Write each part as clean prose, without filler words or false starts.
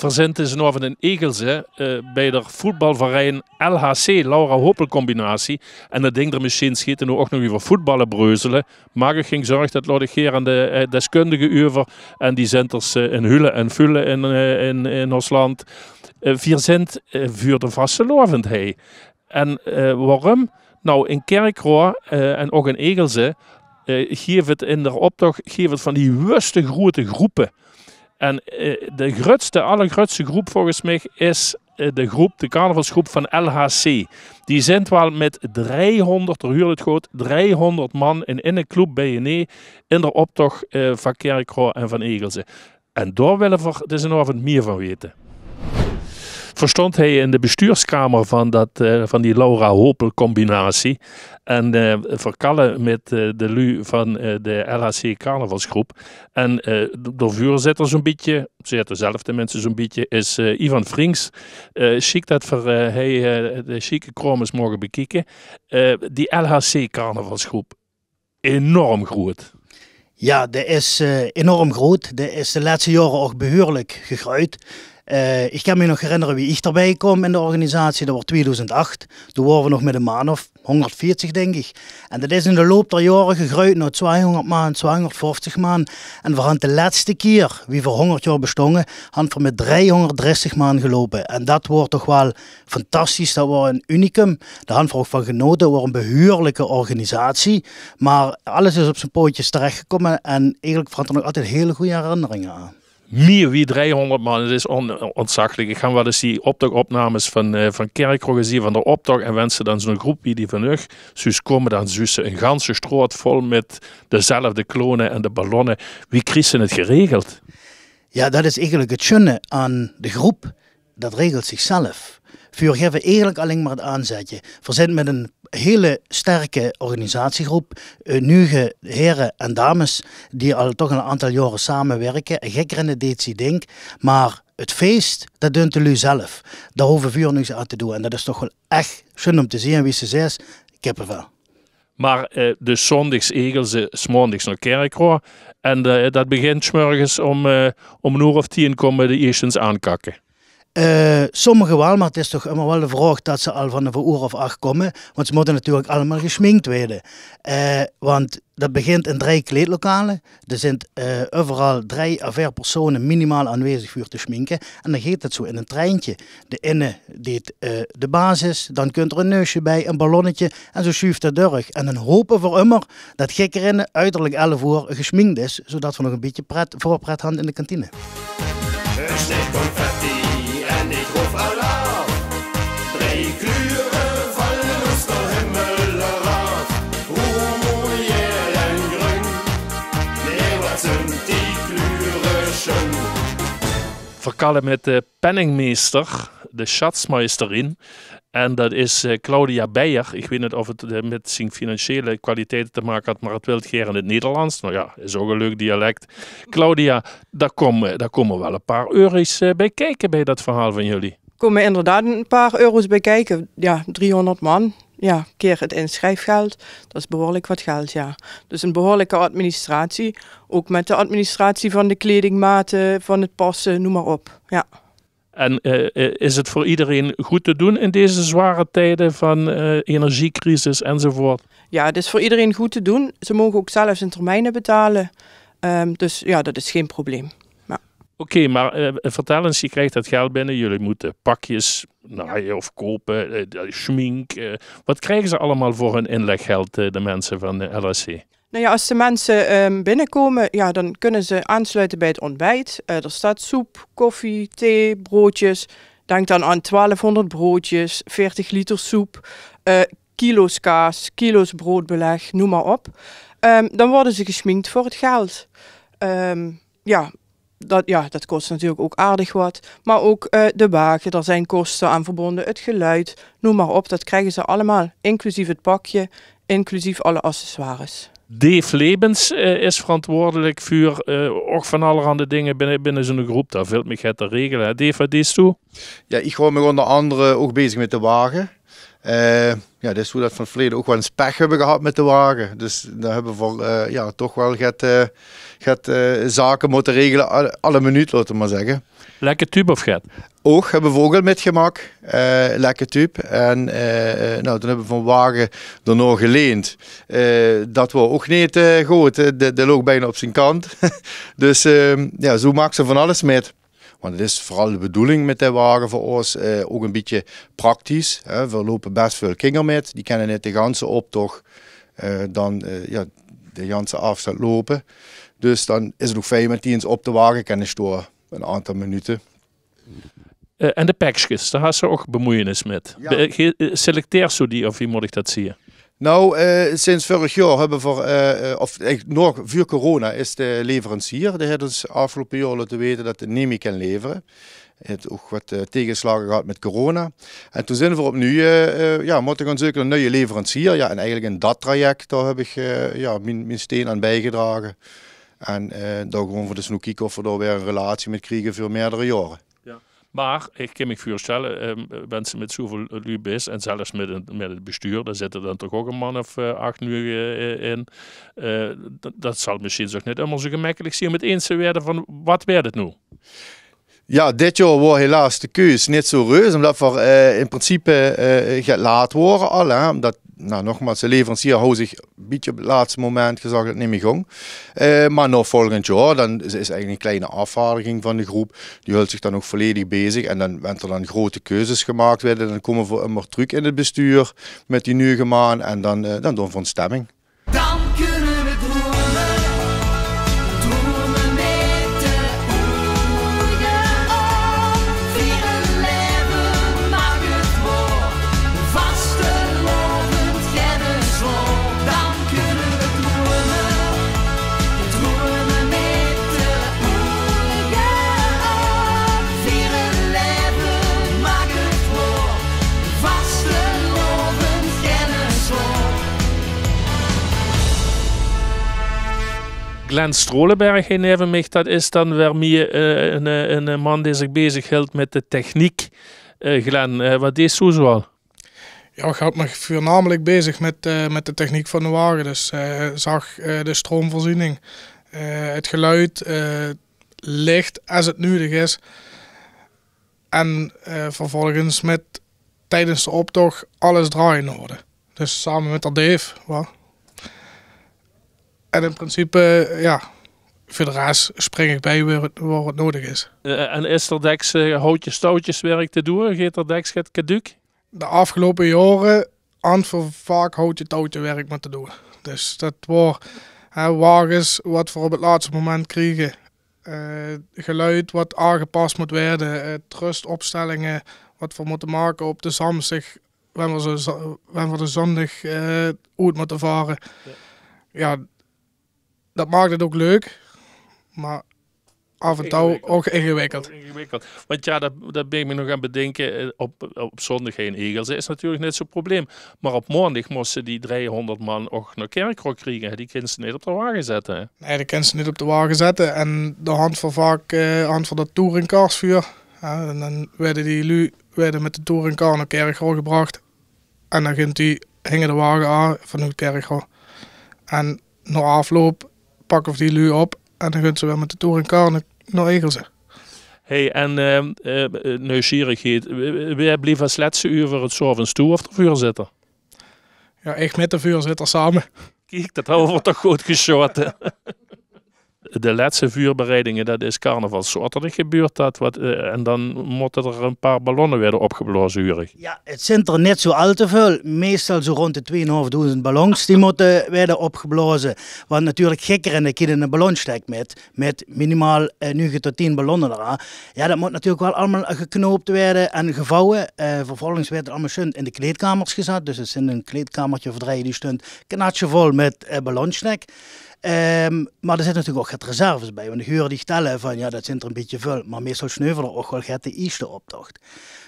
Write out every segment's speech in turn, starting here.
verzenden ze nog in Egelse bij de voetbalverein LHC, Laura Hopel combinatie. En dat ding er misschien schieten nu ook nog over voetballen breuzelen. Maar ik ging zorgen dat laat ik hier aan de deskundigen over. En die zenders in Hulle en Vulle in ons land. Wir sind voor de vastelovendheid. En waarom? Nou, in Kerkroo en ook in Egelse geeft het in de optocht van die woeste grote groepen. En de allergrootste groep volgens mij is de carnavalsgroep van LHC. Die zijn wel met 300, er huurt het goed, 300 man in een club BNE in de optocht van Kerkroo en van Egelse. En daar willen we dus een avond meer van weten. Verstond hij in de bestuurskamer van die Laura Hopel combinatie. En verkallen met de lui van de LHC carnavalsgroep. En de voorzitter zo'n beetje, ze dezelfde mensen zo'n beetje, is Ivan Frings. Chic dat hij de chique kromes mogen bekijken. Die LHC carnavalsgroep, enorm groot. Ja, dat is enorm groot. Dat is de laatste jaren ook behoorlijk gegroeid. Ik kan me nog herinneren wie ik erbij kwam in de organisatie. Dat was 2008. Toen waren we nog met een man of 140, denk ik. En dat is in de loop der jaren gegroeid naar 200 man, 250 man. En we hadden de laatste keer, wie voor 100 jaar bestonden, hadden we met 330 man gelopen. En dat wordt toch wel fantastisch. Dat was een unicum. Daar hadden we ook van genoten. Het was een behoorlijke organisatie. Maar alles is op zijn pootjes terechtgekomen. En eigenlijk had er nog altijd hele goede herinneringen aan. Meer wie 300 man, het is ontzaglijk. Ik ga wel eens die optochtopnames van Kerkroo gezien, van de optocht. En wensen dan zo'n groep wie die van u, dus komen dan zussen een ganse stroot vol met dezelfde klonen en de ballonnen. Wie krijgt het geregeld? Ja, dat is eigenlijk het schöne aan de groep. Dat regelt zichzelf. Voor geven eigenlijk alleen maar het aanzetje. We zijn met een hele sterke organisatiegroep, nieuwe heren en dames die al toch een aantal jaren samenwerken. Gekkeren deed ze denk, maar het feest, dat doet de lui zelf. Daar hoeven we niks aan te doen. En dat is toch wel echt schön om te zien wie ze zegt. Kippenvel. Maar de zondags Egelse, 's maandags naar Kerkroo. En dat begint 's morgens om 9:10 komen de eerstens aankakken. Sommigen wel, maar het is toch immer wel de vraag dat ze al van de 8:00 komen. Want ze moeten natuurlijk allemaal geschminkt worden. Want dat begint in 3 kleedlokalen. Er zijn overal 3 à 4 personen minimaal aanwezig voor te schminken. En dan gaat het zo in een treintje. De ene deed de basis, dan kunt er een neusje bij, een ballonnetje en zo schuift het door. En dan hopen we immer dat gekkerinnen uiterlijk 11:00 geschminkt is, zodat we nog een beetje voorpret hadden in de kantine. En ik roep Allah, 3 kleuren vallen aus der Himmel herab. Rood, en groen, nee, wat zijn die kleuren schön. Verkallen met de penningmeester, de schatzmeisterin. En dat is Claudia Beijer. Ik weet niet of het met zijn financiële kwaliteiten te maken had, maar het wil het in het Nederlands. Nou ja, is ook een leuk dialect. Claudia, daar komen wel een paar euro's bij kijken bij dat verhaal van jullie. Er komen inderdaad een paar euro's bij kijken. Ja, 300 man. Ja, keer het inschrijfgeld. Dat is behoorlijk wat geld, ja. Dus een behoorlijke administratie. Ook met de administratie van de kledingmaten, van het passen, noem maar op. Ja. En is het voor iedereen goed te doen in deze zware tijden van energiecrisis enzovoort? Ja, het is voor iedereen goed te doen. Ze mogen ook zelfs in termijnen betalen. Dus ja, dat is geen probleem. Ja. Oké, maar vertel eens, je krijgt dat geld binnen. Jullie moeten pakjes naaien of kopen, schmink. Wat krijgen ze allemaal voor hun inleggeld, de mensen van de LHC? Nou ja, als de mensen binnenkomen, ja, dan kunnen ze aansluiten bij het ontbijt. Er staat soep, koffie, thee, broodjes. Denk dan aan 1200 broodjes, 40 liter soep, kilo's kaas, kilo's broodbeleg, noem maar op. Dan worden ze geschminkt voor het geld. Dat kost natuurlijk ook aardig wat. Maar ook de wagen, er zijn kosten aan verbonden, het geluid, noem maar op. Dat krijgen ze allemaal, inclusief het pakje, inclusief alle accessoires. Dave Lebens is verantwoordelijk voor ook van allerhande dingen binnen zo'n groep. Daar valt me het te regelen. Dave, wat deed je? Ja, ik hou me onder andere ook bezig met de wagen. Ja, dat is hoe dat van het verleden ook wel eens pech hebben gehad met de wagen. Dus daar hebben we ja, toch wel zaken moeten regelen alle minuut, laten we maar zeggen. Lekker tube of gaat? Ook hebben we ook al metgemaakt, lekker tube. En nou, toen hebben we van wagen er nog geleend. Dat was ook niet goed, dat loopt bijna op zijn kant. Dus ja, zo maakt ze van alles met. Want het is vooral de bedoeling met de wagen voor ons ook een beetje praktisch. Hè. We lopen best veel kinderen met, die kennen net de ganse optocht, dan ja, de ganse afstand lopen. Dus dan is het ook fijn met die eens op de wagen kunnen storen, een aantal minuten. En de pakjes, daar had ze ook bemoeienis met. Ja. Selecteer zo die, of wie moet ik dat zien? Nou, sinds vorig jaar hebben we, of nog voor corona, is de leverancier. Die heeft ons afgelopen jaar laten weten dat het niet meer kan leveren. Hij heeft ook wat tegenslagen gehad met corona. En toen zijn we opnieuw, ja, moeten gaan zoeken naar een nieuwe leverancier. Ja, en eigenlijk in dat traject, daar heb ik ja, mijn steen aan bijgedragen. En daar gewoon voor de snoek kijken of we daar weer een relatie met krijgen voor meerdere jaren. Maar ik kan me voorstellen, mensen met zoveel lubis en zelfs met het bestuur, daar zitten dan toch ook een man of 8 uur in. Dat zal misschien ook niet helemaal zo gemakkelijk zijn om het eens te worden van wat werd het nu? Ja, dit jaar was helaas de keus niet zo reus, omdat we in principe gaat laat worden al. Hè, omdat, nou, nogmaals, de leverancier houdt zich een beetje op het laatste moment gezegd dat het niet meer ging. Maar nog volgend jaar, dan is eigenlijk een kleine afvaardiging van de groep. Die houdt zich dan ook volledig bezig. En dan werden er dan grote keuzes gemaakt worden. Dan komen we immer terug in het bestuur met die nieuwe maan en dan doen we een stemming. Dan kunnen we dromen, dromen met de ogen op. Vieren leven mag het woord, vastelovend kennisloop. Dan kunnen we dromen, dromen met de ogen op. Vieren leven mag het woord, vastelovend kennisloop. Glenn Strolenberg in even mij, dat is dan weer meer een man die zich bezighoudt met de techniek. Glenn, wat is zo zoal? Ja, ik houd me voornamelijk bezig met de techniek van de wagen. Dus zag de stroomvoorziening, het geluid, licht als het nodig is. En vervolgens met tijdens de optocht alles draaien in orde. Dus samen met Dave. Well. En in principe, ja, voor de rest spring ik bij waar het nodig is. En is er deks houtjes stoutjes werk te doen? Geeft er deks het caduc? De afgelopen jaren aan voor vaak houtje touwtje werk moeten doen. Dus dat wordt wagens wat we op het laatste moment krijgen. Geluid wat aangepast moet worden. Trustopstellingen wat we moeten maken op de Samstig. Wanneer we de zondag uit moeten varen. Ja, dat maakt het ook leuk. Maar af en toe ook ingewikkeld. Want ja, dat ben ik me nog aan bedenken. Op zondag geen egels is natuurlijk net zo'n probleem. Maar op maandag moesten die 300 man ook naar Kerkrok krijgen. Die kunnen ze niet op de wagen zetten. Hè? Nee, die kunnen ze niet op de wagen zetten. En de hand van vaak hand van dat touringcarsvuur. Ja, en dan werden die lui met de touringcar naar Kerkrok gebracht. En dan hingen de wagen aan vanuit Kerkrok. En na afloop pakken we die lui op. En dan gaan ze weer met de touringcar naar Egelsen. Hey, en nieuwsgierigheid. Wie bleef als laatste uur voor het s'avonds toe of de vuurzitter? Ja, ik met de vuurzitter samen. Kijk, dat hebben we toch goed geschoten. De laatste vuurbereidingen, dat is carnavalszaterdag gebeurd. En dan moeten er een paar ballonnen worden opgeblazen, Urig. Ja, het zijn er net zo al te veel. Meestal zo rond de 2500 ballons die moeten worden opgeblazen. Want natuurlijk gekker en ik in een ballonstek met minimaal 9 tot 10 ballonnen eraan. Ja, dat moet natuurlijk wel allemaal geknoopt worden en gevouwen. Vervolgens werd het allemaal schön in de kleedkamers gezet. Dus het is in een kleedkamertje voor die stond knatje vol met ballonstek. Maar er zitten natuurlijk ook het reserves bij. Want de geuren die tellen van ja, dat zijn er een beetje veel. Maar meestal sneuvelen ook wel de eerste optocht.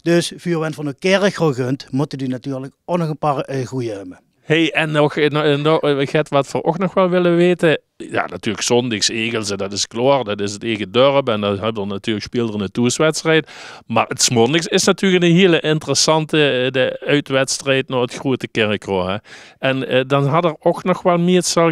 Dus voor van de kerk gegund, moeten die natuurlijk ook nog een paar goede hebben. Hey, en nog, ik had wat we ook nog wel willen weten. Ja, natuurlijk zondags Egelsen, dat is klaar. Dat is het eigen dorp en dan hebben we natuurlijk speelden een toerswedstrijd. Maar het smondigs is natuurlijk een hele interessante de uitwedstrijd naar het grote kerkrooi. En dan had er ook nog wel meer zal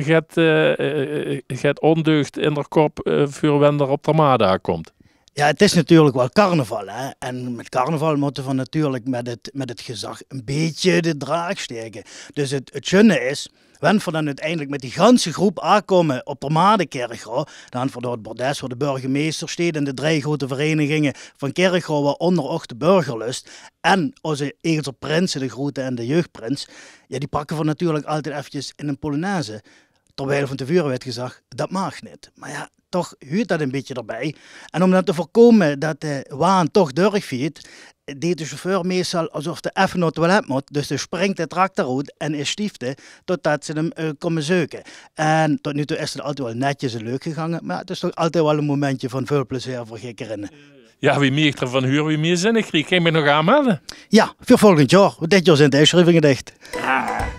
het ondeugd in de kop voor wanneer op de Armada komt. Ja, het is natuurlijk wel carnaval. Hè? En met carnaval moeten we natuurlijk met het gezag een beetje de draag steken. Dus het schöne is, wanneer we dan uiteindelijk met die ganse groep aankomen op de Armada-kerkro, dan voor het bordes waar de burgemeester staat en de 3 grote verenigingen van kerkro, waaronder ook de burgerlust en onze Egelser prinsen, de grote en de jeugdprins, ja, die pakken we natuurlijk altijd eventjes in een Polonaise. Terwijl van tevoren werd gezegd, dat mag niet. Maar ja, toch huurt dat een beetje erbij. En om dat te voorkomen dat de waan toch doorviert, deed de chauffeur meestal alsof de even naar het toilet moet. Dus hij springt de tractor uit en is stiefde totdat ze hem komen zoeken. En tot nu toe is het altijd wel netjes en leuk gegaan. Maar het is toch altijd wel een momentje van veel plezier voor gekkerinnen. Ja, wie meer ervan huren, wie meer zin ik krijg. Kan je me nog aanmelden? Ja, voor volgend jaar. Want dit jaar zijn de uitschrijvingen dicht. Ah.